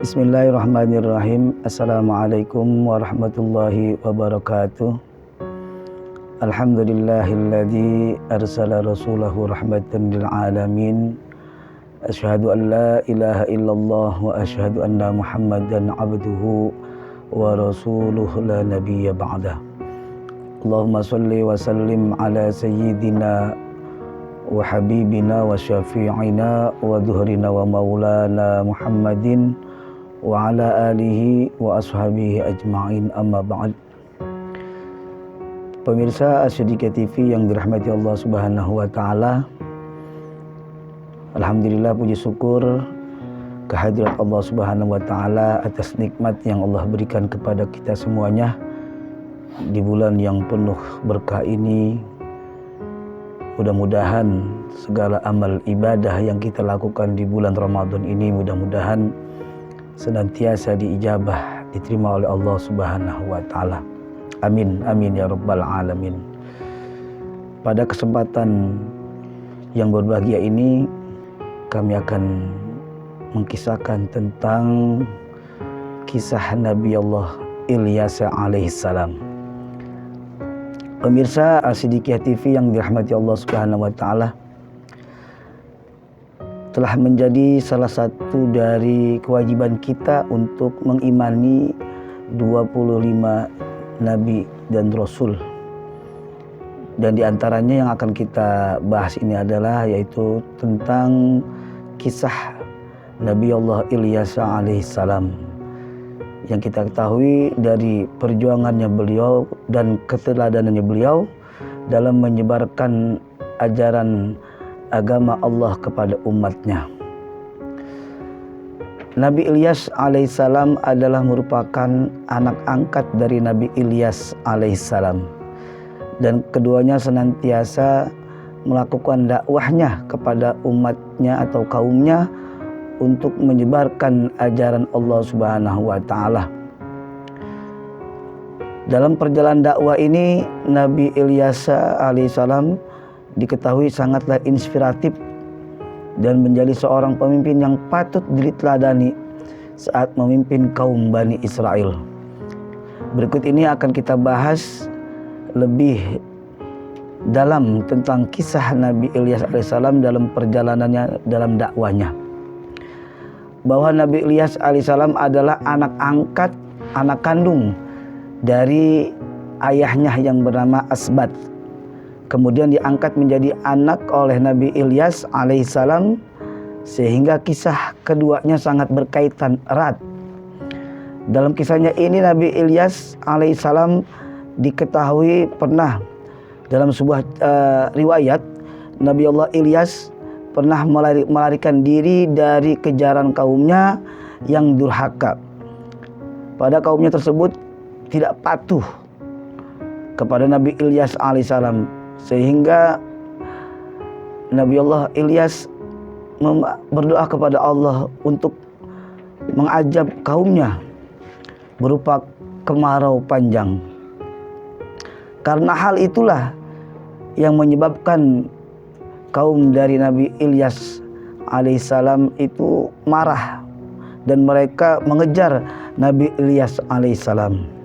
Bismillahirrahmanirrahim. Assalamualaikum warahmatullahi wabarakatuh. Alhamdulillahilladzi arsala rasulahu rahmatan lil alamin. Asyhadu an la ilaha illallah wa asyhadu anna Muhammadan abduhu wa rasuluhu la nabiyya ba'dah. Allahumma shalli wa sallim ala sayyidina wa habibina wa syafi'ina wa dhuhrina wa maulana Muhammadin wa ala alihi wa ashabihi ajma'in, amma ba'd. Pemirsa As-Siddiqiyah TV yang dirahmati Allah Subhanahu wa taala, alhamdulillah, puji syukur kehadirat Allah Subhanahu wa taala atas nikmat yang Allah berikan kepada kita semuanya di bulan yang penuh berkah ini. Mudah-mudahan segala amal ibadah yang kita lakukan di bulan Ramadan ini mudah-mudahan senantiasa diijabah, diterima oleh Allah Subhanahu wa taala. Amin amin ya rabbal alamin. Pada kesempatan yang berbahagia ini kami akan mengkisahkan tentang kisah Nabi Allah Ilyas alaihissalam. Pemirsa As-Siddiqiyah TV yang dirahmati Allah Subhanahu wa taala, telah menjadi salah satu dari kewajiban kita untuk mengimani 25 nabi dan rasul. Dan diantaranya yang akan kita bahas ini adalah yaitu tentang kisah Nabi Allah Ilyas alaihissalam, yang kita ketahui dari perjuangannya beliau dan keteladanannya beliau dalam menyebarkan ajaran agama Allah kepada umatnya. Nabi Ilyas alaihissalam adalah merupakan anak angkat dari Nabi Ilyas alaihissalam, dan keduanya senantiasa melakukan dakwahnya kepada umatnya atau kaumnya untuk menyebarkan ajaran Allah Subhanahu wa taala. Dalam perjalanan dakwah ini Nabi Ilyas alaihissalam diketahui sangatlah inspiratif dan menjadi seorang pemimpin yang patut diteladani saat memimpin kaum Bani Israel. Berikut ini akan kita bahas lebih dalam tentang kisah Nabi Ilyas alaihissalam dalam perjalanannya dalam dakwahnya. Bahwa Nabi Ilyas alaihissalam adalah anak angkat, anak kandung dari ayahnya yang bernama Asbat. Kemudian diangkat menjadi anak oleh Nabi Ilyas alaihissalam, sehingga kisah keduanya sangat berkaitan erat. Dalam kisahnya ini Nabi Ilyas alaihissalam diketahui pernah dalam sebuah riwayat Nabi Allah Ilyas pernah melarikan diri dari kejaran kaumnya yang durhaka. Pada kaumnya tersebut tidak patuh kepada Nabi Ilyas alaihissalam, sehingga Nabi Allah Ilyas berdoa kepada Allah untuk mengajab kaumnya berupa kemarau panjang. Karena hal itulah yang menyebabkan kaum dari Nabi Ilyas alaihissalam itu marah dan mereka mengejar Nabi Ilyas alaihissalam.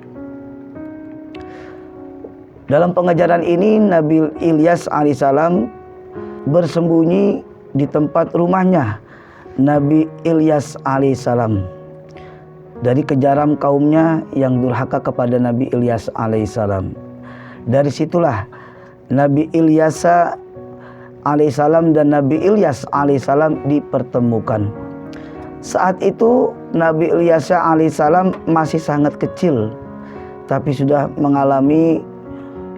Dalam pengejaran ini Nabi Ilyas alaihissalam bersembunyi di tempat rumahnya Nabi Ilyas alaihissalam dari kejaran kaumnya yang durhaka kepada Nabi Ilyas alaihissalam. Dari situlah Nabi Ilyas alaihissalam dan Nabi Ilyas alaihissalam dipertemukan. Saat itu Nabi Ilyas alaihissalam masih sangat kecil, tapi sudah mengalami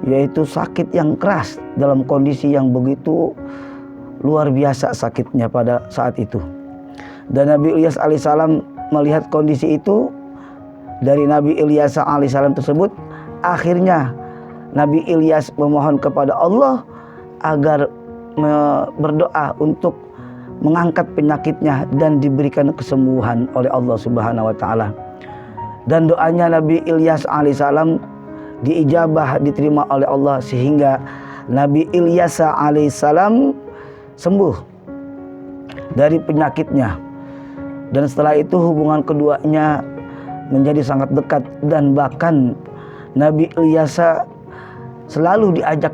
yaitu sakit yang keras dalam kondisi yang begitu luar biasa sakitnya pada saat itu. Dan Nabi Ilyas alaihissalam melihat kondisi itu dari Nabi Ilyas alaihissalam tersebut, akhirnya Nabi Ilyas memohon kepada Allah agar berdoa untuk mengangkat penyakitnya dan diberikan kesembuhan oleh Allah Subhanahu wa taala. Dan doanya Nabi Ilyas alaihissalam diijabah, diterima oleh Allah, sehingga Nabi Ilyas alaihissalam sembuh dari penyakitnya. Dan setelah itu hubungan keduanya menjadi sangat dekat, dan bahkan Nabi Ilyas selalu diajak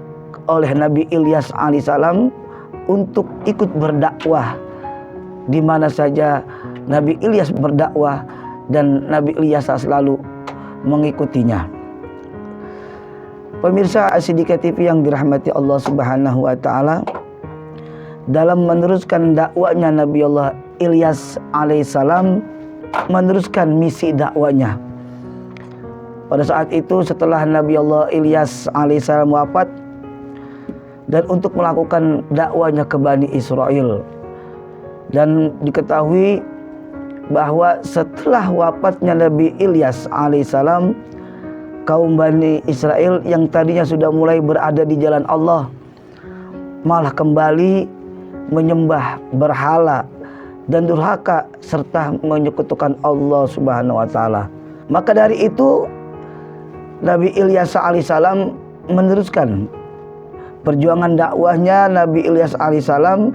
oleh Nabi Ilyas alaihissalam untuk ikut berdakwah di mana saja Nabi Ilyas berdakwah, dan Nabi Ilyas selalu mengikutinya. Pemirsa As-Siddiqiyah TV yang dirahmati Allah Subhanahu wa taala, dalam meneruskan dakwanya Nabi Allah Ilyas alaihissalam, meneruskan misi dakwanya. Pada saat itu setelah Nabi Allah Ilyas alaihissalam wafat, dan untuk melakukan dakwanya ke Bani Israel, dan diketahui bahwa setelah wafatnya Nabi Ilyas alaihissalam, kaum Bani Israel yang tadinya sudah mulai berada di jalan Allah malah kembali menyembah berhala dan durhaka serta menyekutukan Allah Subhanahu wa taala. Maka dari itu Nabi Ilyas alaihissalam meneruskan perjuangan dakwahnya Nabi Ilyas alaihissalam,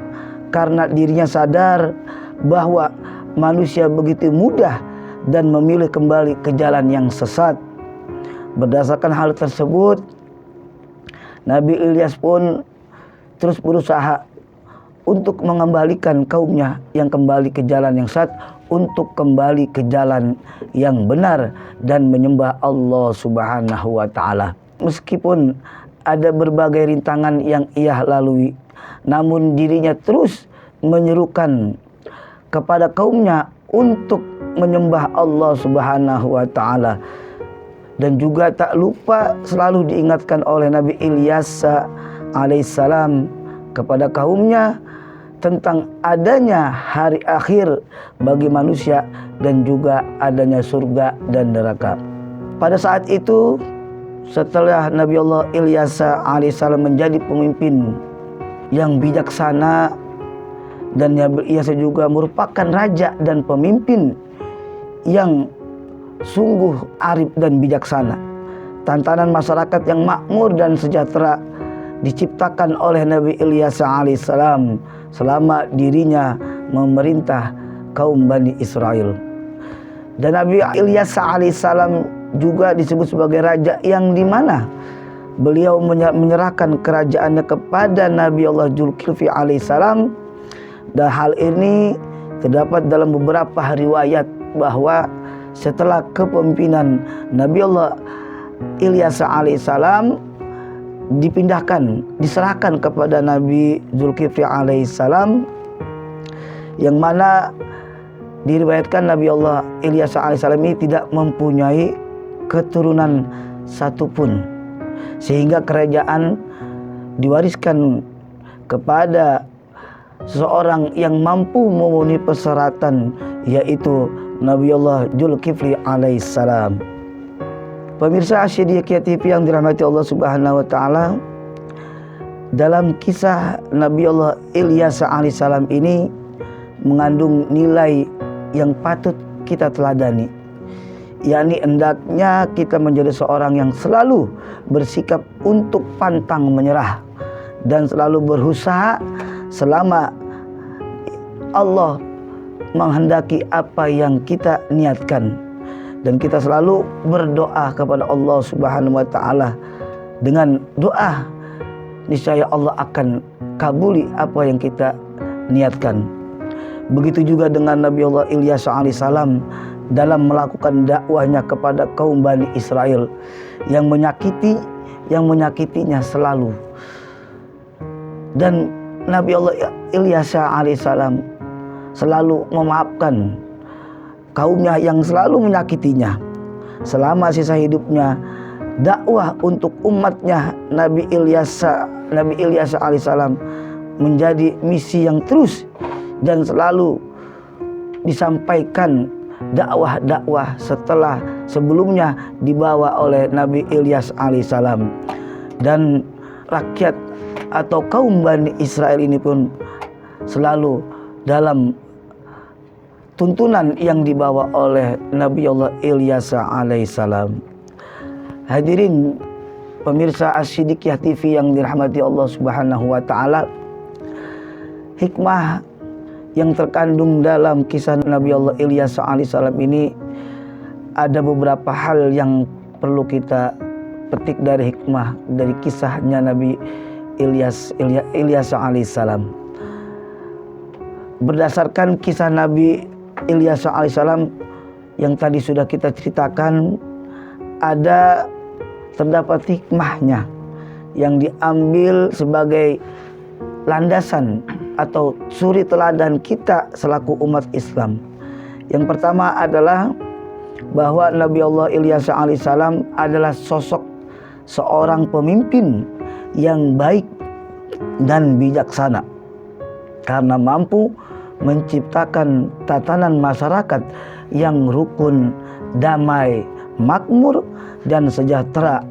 karena dirinya sadar bahwa manusia begitu mudah dan memilih kembali ke jalan yang sesat. Berdasarkan hal tersebut, Nabi Ilyas pun terus berusaha untuk mengembalikan kaumnya yang kembali ke jalan yang sesat, untuk kembali ke jalan yang benar dan menyembah Allah Subhanahu wa taala. Meskipun ada berbagai rintangan yang ia lalui, namun dirinya terus menyerukan kepada kaumnya untuk menyembah Allah Subhanahu wa taala. Dan juga tak lupa selalu diingatkan oleh Nabi Ilyas alaihissalam kepada kaumnya tentang adanya hari akhir bagi manusia dan juga adanya surga dan neraka. Pada saat itu, setelah Nabi Allah Ilyas alaihissalam menjadi pemimpin yang bijaksana, dan Nabi Ilyas juga merupakan raja dan pemimpin yang sungguh arif dan bijaksana, tantanan masyarakat yang makmur dan sejahtera diciptakan oleh Nabi Ilyas alaihissalam selama dirinya memerintah kaum Bani Israel. Dan Nabi Ilyas alaihissalam juga disebut sebagai raja yang dimana beliau menyerahkan kerajaannya kepada Nabi Allah Zulkifli alaihissalam. Dan hal ini terdapat dalam beberapa riwayat bahwa setelah kepemimpinan Nabi Allah Ilyas alaihissalam diserahkan kepada Nabi Zulkifli alaihissalam, yang mana diriwayatkan Nabi Allah Ilyas alaihissalam ini tidak mempunyai keturunan satupun, sehingga kerajaan diwariskan kepada seseorang yang mampu memenuhi persyaratan, yaitu Nabi Allah Zulkifli alaihissalam. Pemirsa As-Siddiqiyah TV yang dirahmati Allah Subhanahu wa taala, dalam kisah Nabi Allah Ilyas alaihissalam ini mengandung nilai yang patut kita teladani, yakni hendaknya kita menjadi seorang yang selalu bersikap untuk pantang menyerah dan selalu berusaha selama Allah menghendaki apa yang kita niatkan. Dan kita selalu berdoa kepada Allah Subhanahu wa taala dengan doa, niscaya Allah akan kabuli apa yang kita niatkan. Begitu juga dengan Nabi Allah Ilyas alaihissalam dalam melakukan dakwahnya kepada kaum Bani Israel yang menyakitinya selalu. Dan Nabi Allah Ilyas alaihissalam selalu memaafkan kaumnya yang selalu menyakitinya. Selama sisa hidupnya, dakwah untuk umatnya Nabi Ilyas alaihissalam menjadi misi yang terus dan selalu disampaikan dakwah-dakwah setelah sebelumnya dibawa oleh Nabi Ilyas alaihissalam. Dan rakyat atau kaum Bani Israel ini pun selalu dalam tuntunan yang dibawa oleh Nabi Allah Ilyas alaihissalam. Hadirin pemirsa As-Siddiqiyah TV yang dirahmati Allah Subhanahu wa taala, hikmah yang terkandung dalam kisah Nabi Allah Ilyas alaihissalam ini ada beberapa hal yang perlu kita petik dari hikmah dari kisahnya Nabi Ilyas alaihissalam. Berdasarkan kisah Nabi Ilyas alaihissalam yang tadi sudah kita ceritakan, terdapat hikmahnya yang diambil sebagai landasan atau suri teladan kita selaku umat Islam. Yang pertama adalah bahwa Nabi Allah Ilyas alaihissalam adalah sosok seorang pemimpin yang baik dan bijaksana karena mampu menciptakan tatanan masyarakat yang rukun, damai, makmur, dan sejahtera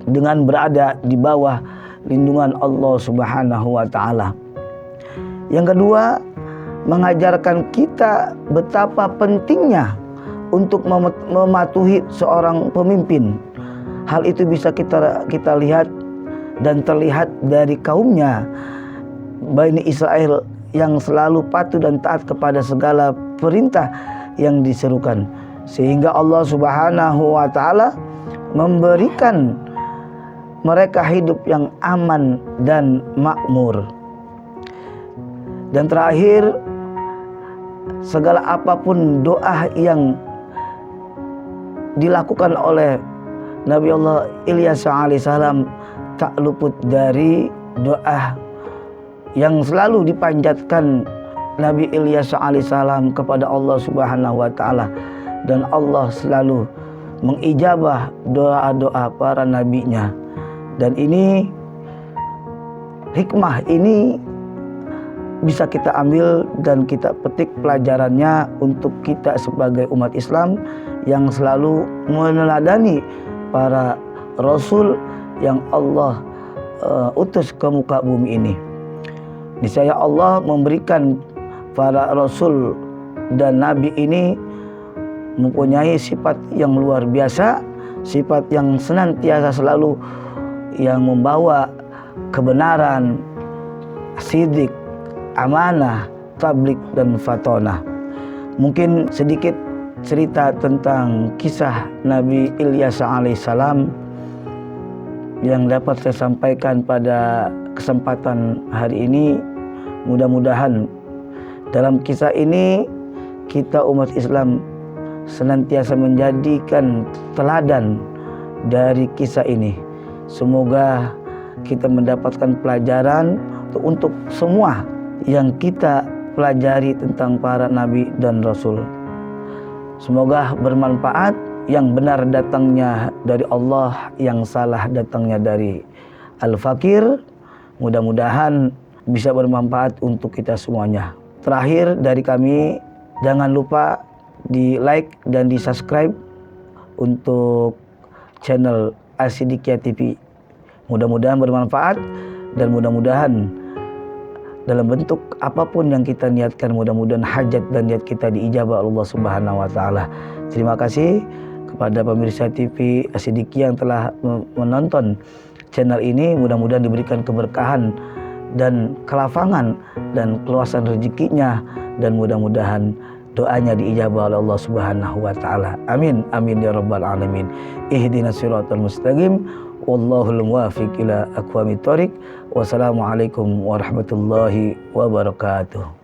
dengan berada di bawah lindungan Allah Subhanahu wa Ta'ala. Yang kedua, mengajarkan kita betapa pentingnya untuk mematuhi seorang pemimpin. Hal itu bisa kita lihat dan terlihat dari kaumnya Bani Israel yang selalu patuh dan taat kepada segala perintah yang diserukan, sehingga Allah Subhanahu wa Ta'ala memberikan mereka hidup yang aman dan makmur. Dan terakhir, segala apapun doa yang dilakukan oleh Nabi Allah Ilyas alaihissalam tak luput dari doa yang selalu dipanjatkan Nabi Ilyas alaihissalam kepada Allah Subhanahu wa Ta'ala, dan Allah selalu mengijabah doa-doa para nabinya. Dan ini hikmah ini bisa kita ambil dan kita petik pelajarannya untuk kita sebagai umat Islam yang selalu meneladani para rasul yang Allah utus ke muka bumi ini. Niscaya Allah memberikan para rasul dan nabi ini mempunyai sifat yang luar biasa, sifat yang senantiasa selalu yang membawa kebenaran, sidik, amanah, tablik, dan fatonah. Mungkin sedikit cerita tentang kisah Nabi Ilyas alaihissalam yang dapat saya sampaikan pada kesempatan hari ini. Mudah-mudahan dalam kisah ini kita umat Islam senantiasa menjadikan teladan dari kisah ini. Semoga kita mendapatkan pelajaran untuk semua yang kita pelajari tentang para nabi dan rasul. Semoga bermanfaat. Yang benar datangnya dari Allah, yang salah datangnya dari Al-Fakir. Mudah-mudahan bisa bermanfaat untuk kita semuanya. Terakhir dari kami, jangan lupa di like dan di subscribe untuk channel As-Siddiqiyah TV. Mudah-mudahan bermanfaat dan mudah-mudahan dalam bentuk apapun yang kita niatkan, mudah-mudahan hajat dan niat kita diijabah Allah Subhanahu wa Ta'ala. Terima kasih kepada pemirsa TV As-Siddiqiyah yang telah menonton channel ini. Mudah-mudahan diberikan keberkahan dan kelafangan dan keluasan rezekinya, dan mudah-mudahan doanya diijabah oleh Allah Subhanahu wa Ta'ala. Amin amin ya rabbal alamin. Ihdinas siratal mustaqim, wallahul muwaffiq ila aqwamit thoriq. Wassalamualaikum warahmatullahi wabarakatuh.